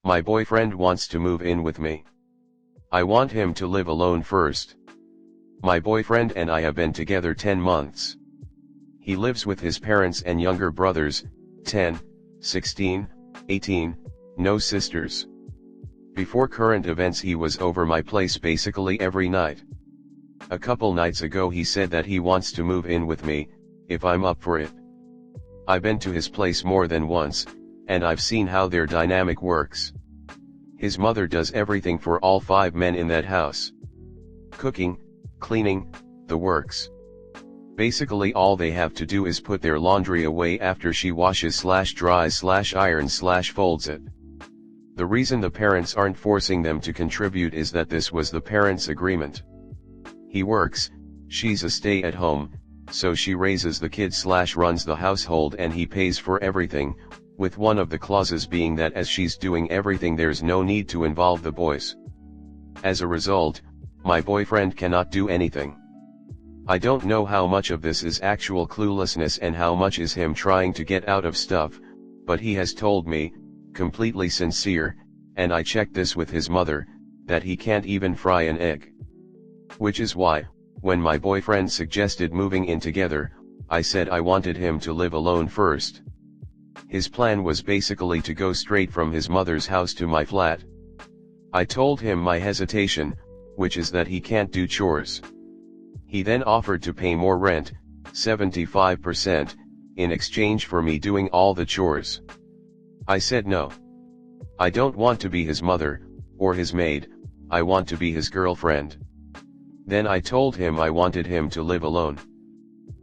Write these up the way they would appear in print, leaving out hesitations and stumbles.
My boyfriend wants to move in with me. I want him to live alone first. My boyfriend and I have been together 10 months. He lives with his parents and younger brothers, 10, 16, 18, no sisters. Before current events he was over my place basically every night. A couple nights ago he said that he wants to move in with me, if I'm up for it. I've been to his place more than once, and I've seen how their dynamic works. His mother does everything for all 5 men in that house. Cooking, cleaning, the works. Basically all they have to do is put their laundry away after she washes/dries/irons/folds it. The reason the parents aren't forcing them to contribute is that this was the parents' agreement. He works, she's a stay-at-home, so she raises the kids/runs the household and he pays for everything, with one of the clauses being that as she's doing everything there's no need to involve the boys. As a result, my boyfriend cannot do anything. I don't know how much of this is actual cluelessness and how much is him trying to get out of stuff, but he has told me, completely sincere, and I checked this with his mother, that he can't even fry an egg. Which is why, when my boyfriend suggested moving in together, I said I wanted him to live alone first. His plan was basically to go straight from his mother's house to my flat. I told him my hesitation, which is that he can't do chores. He then offered to pay more rent, 75%, in exchange for me doing all the chores. I said no. I don't want to be his mother, or his maid, I want to be his girlfriend. Then I told him I wanted him to live alone.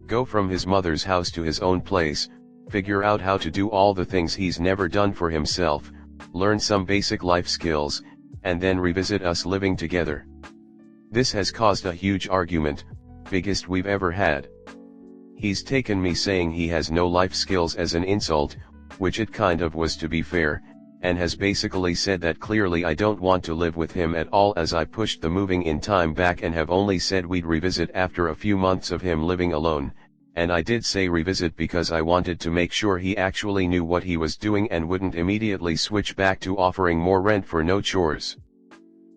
Go from his mother's house to his own place, figure out how to do all the things he's never done for himself, learn some basic life skills, and then revisit us living together. This has caused a huge argument, biggest we've ever had. He's taken me saying he has no life skills as an insult, which it kind of was to be fair, and has basically said that clearly I don't want to live with him at all as I pushed the moving in time back and have only said we'd revisit after a few months of him living alone. And I did say revisit because I wanted to make sure he actually knew what he was doing and wouldn't immediately switch back to offering more rent for no chores.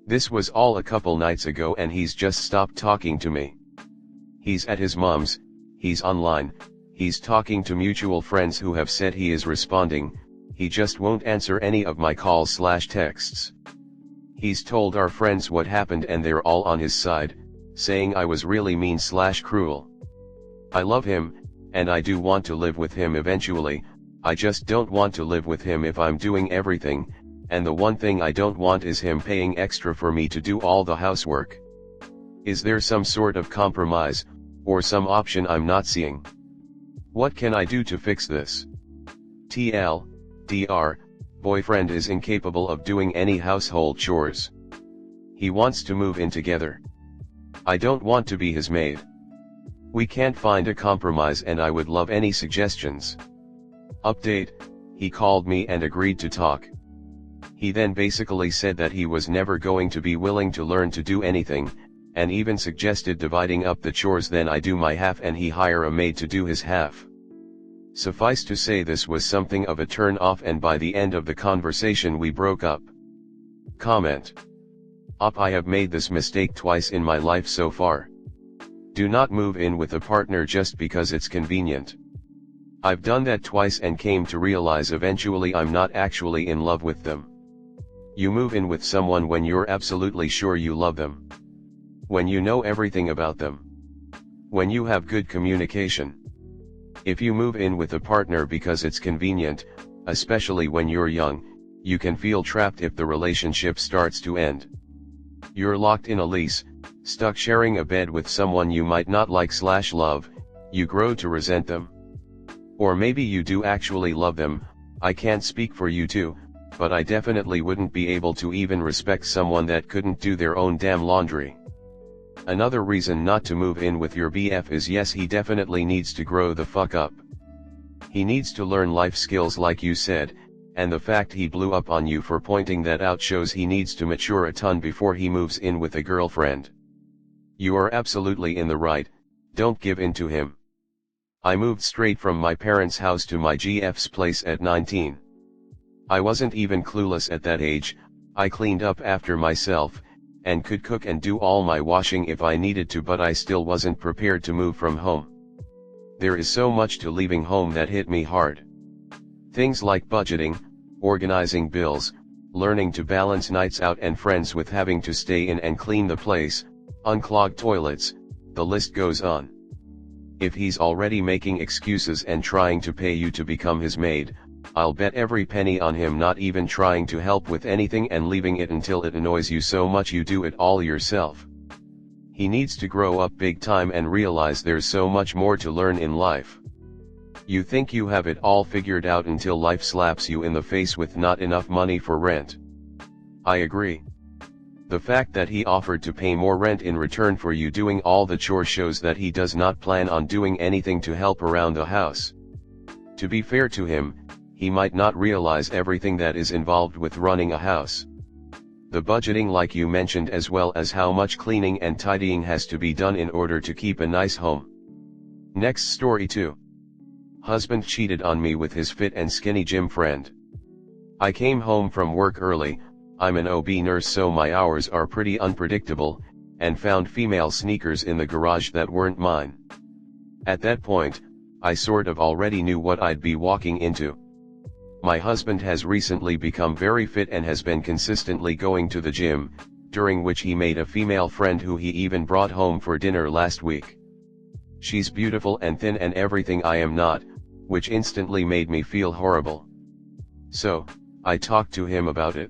This was all a couple nights ago and he's just stopped talking to me. He's at his mom's, he's online, he's talking to mutual friends who have said he is responding, he just won't answer any of my calls/texts. He's told our friends what happened and they're all on his side, saying I was really mean/cruel. I love him, and I do want to live with him eventually, I just don't want to live with him if I'm doing everything, and the one thing I don't want is him paying extra for me to do all the housework. Is there some sort of compromise, or some option I'm not seeing? What can I do to fix this? TLDR, boyfriend is incapable of doing any household chores. He wants to move in together. I don't want to be his maid. We can't find a compromise and I would love any suggestions. Update, he called me and agreed to talk. He then basically said that he was never going to be willing to learn to do anything, and even suggested dividing up the chores, then I do my half and he hire a maid to do his half. Suffice to say this was something of a turn off and by the end of the conversation we broke up. Comment. I have made this mistake twice in my life so far. Do not move in with a partner just because it's convenient. I've done that twice and came to realize eventually I'm not actually in love with them. You move in with someone when you're absolutely sure you love them. When you know everything about them. When you have good communication. If you move in with a partner because it's convenient, especially when you're young, you can feel trapped if the relationship starts to end. You're locked in a lease, stuck sharing a bed with someone you might not like/love, you grow to resent them. Or maybe you do actually love them, I can't speak for you two, but I definitely wouldn't be able to even respect someone that couldn't do their own damn laundry. Another reason not to move in with your BF is yes, he definitely needs to grow the fuck up. He needs to learn life skills like you said, and the fact he blew up on you for pointing that out shows he needs to mature a ton before he moves in with a girlfriend. You are absolutely in the right, don't give in to him. I moved straight from my parents' house to my GF's place at 19. I wasn't even clueless at that age. I cleaned up after myself, and could cook and do all my washing if I needed to, but I still wasn't prepared to move from home. There is so much to leaving home that hit me hard. Things like budgeting, organizing bills, learning to balance nights out and friends with having to stay in and clean the place, unclog toilets, the list goes on. If he's already making excuses and trying to pay you to become his maid, I'll bet every penny on him not even trying to help with anything and leaving it until it annoys you so much you do it all yourself. He needs to grow up big time and realize there's so much more to learn in life. You think you have it all figured out until life slaps you in the face with not enough money for rent. I agree. The fact that he offered to pay more rent in return for you doing all the chores shows that he does not plan on doing anything to help around the house. To be fair to him, he might not realize everything that is involved with running a house. The budgeting like you mentioned, as well as how much cleaning and tidying has to be done in order to keep a nice home. Next story 2. Husband cheated on me with his fit and skinny gym friend. I came home from work early. I'm an OB nurse, so my hours are pretty unpredictable, and found female sneakers in the garage that weren't mine. At that point, I sort of already knew what I'd be walking into. My husband has recently become very fit and has been consistently going to the gym, during which he made a female friend who he even brought home for dinner last week. She's beautiful and thin and everything I am not, which instantly made me feel horrible. So, I talked to him about it.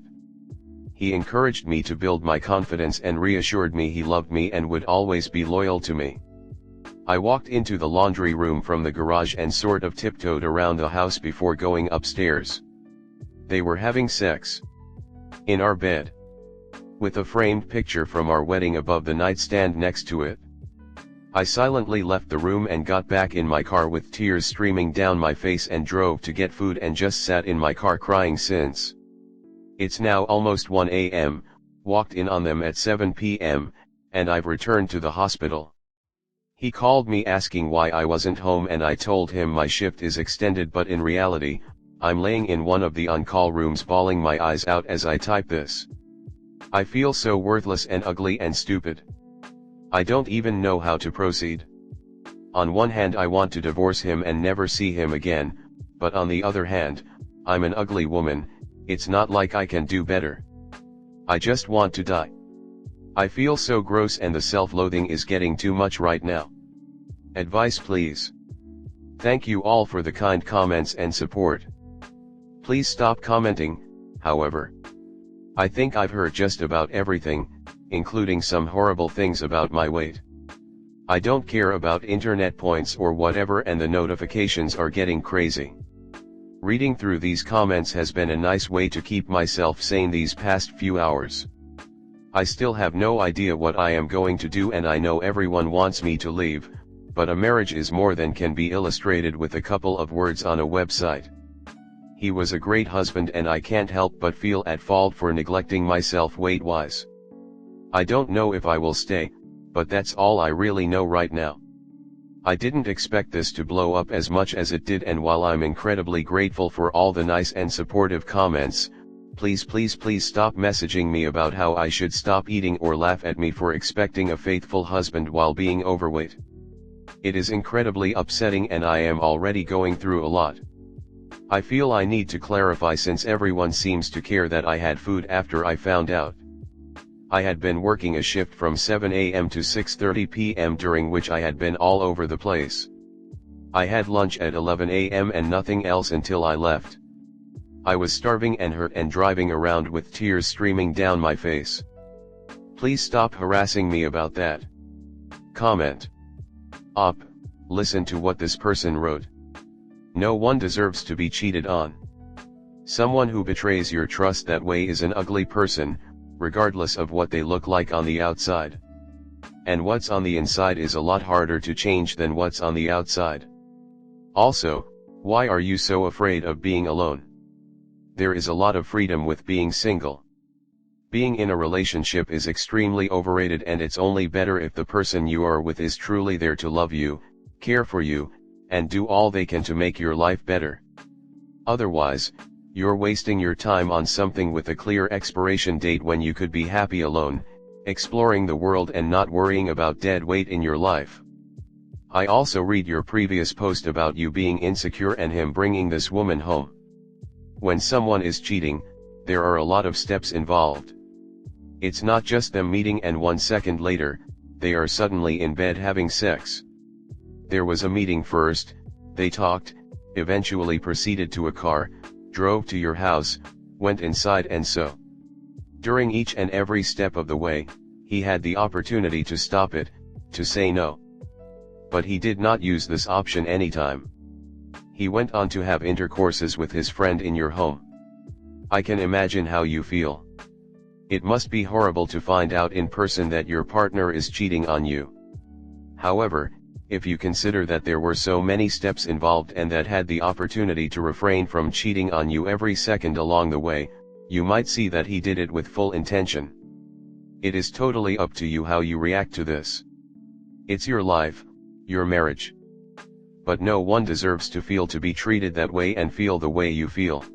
He encouraged me to build my confidence and reassured me he loved me and would always be loyal to me. I walked into the laundry room from the garage and sort of tiptoed around the house before going upstairs. They were having sex. In our bed. With a framed picture from our wedding above the nightstand next to it. I silently left the room and got back in my car with tears streaming down my face and drove to get food and just sat in my car crying since. It's now almost 1 a.m., walked in on them at 7 p.m., and I've returned to the hospital. He called me asking why I wasn't home and I told him my shift is extended, but in reality, I'm laying in one of the on-call rooms bawling my eyes out as I type this. I feel so worthless and ugly and stupid. I don't even know how to proceed. On one hand, I want to divorce him and never see him again, but on the other hand, I'm an ugly woman. It's not like I can do better. I just want to die. I feel so gross and the self-loathing is getting too much right now. Advice please. Thank you all for the kind comments and support. Please stop commenting, however. I think I've heard just about everything, including some horrible things about my weight. I don't care about internet points or whatever, and the notifications are getting crazy. Reading through these comments has been a nice way to keep myself sane these past few hours. I still have no idea what I am going to do, and I know everyone wants me to leave, but a marriage is more than can be illustrated with a couple of words on a website. He was a great husband and I can't help but feel at fault for neglecting myself weight-wise. I don't know if I will stay, but that's all I really know right now. I didn't expect this to blow up as much as it did, and while I'm incredibly grateful for all the nice and supportive comments, please stop messaging me about how I should stop eating or laugh at me for expecting a faithful husband while being overweight. It is incredibly upsetting and I am already going through a lot. I feel I need to clarify since everyone seems to care that I had food after I found out. I had been working a shift from 7 a.m. to 6:30 p.m. during which I had been all over the place. I had lunch at 11 a.m. and nothing else until I left. I was starving and hurt and driving around with tears streaming down my face. Please stop harassing me about that. Comment. Up, listen to what this person wrote. No one deserves to be cheated on. Someone who betrays your trust that way is an ugly person, regardless of what they look like on the outside. And what's on the inside is a lot harder to change than what's on the outside. Also, why are you so afraid of being alone? There is a lot of freedom with being single. Being in a relationship is extremely overrated, and it's only better if the person you are with is truly there to love you, care for you, and do all they can to make your life better. Otherwise, You're wasting your time on something with a clear expiration date when you could be happy alone, exploring the world and not worrying about dead weight in your life. I also read your previous post about you being insecure and him bringing this woman home. When someone is cheating, there are a lot of steps involved. It's not just them meeting and 1 second later, they are suddenly in bed having sex. There was a meeting first, they talked, eventually proceeded to a car, drove to your house, went inside, and so. During each and every step of the way, he had the opportunity to stop it, to say no. But he did not use this option anytime. He went on to have intercourses with his friend in your home. I can imagine how you feel. It must be horrible to find out in person that your partner is cheating on you. However, if you consider that there were so many steps involved and that had the opportunity to refrain from cheating on you every second along the way, you might see that he did it with full intention. It is totally up to you how you react to this. It's your life, your marriage. But no one deserves to be treated that way and feel the way you feel.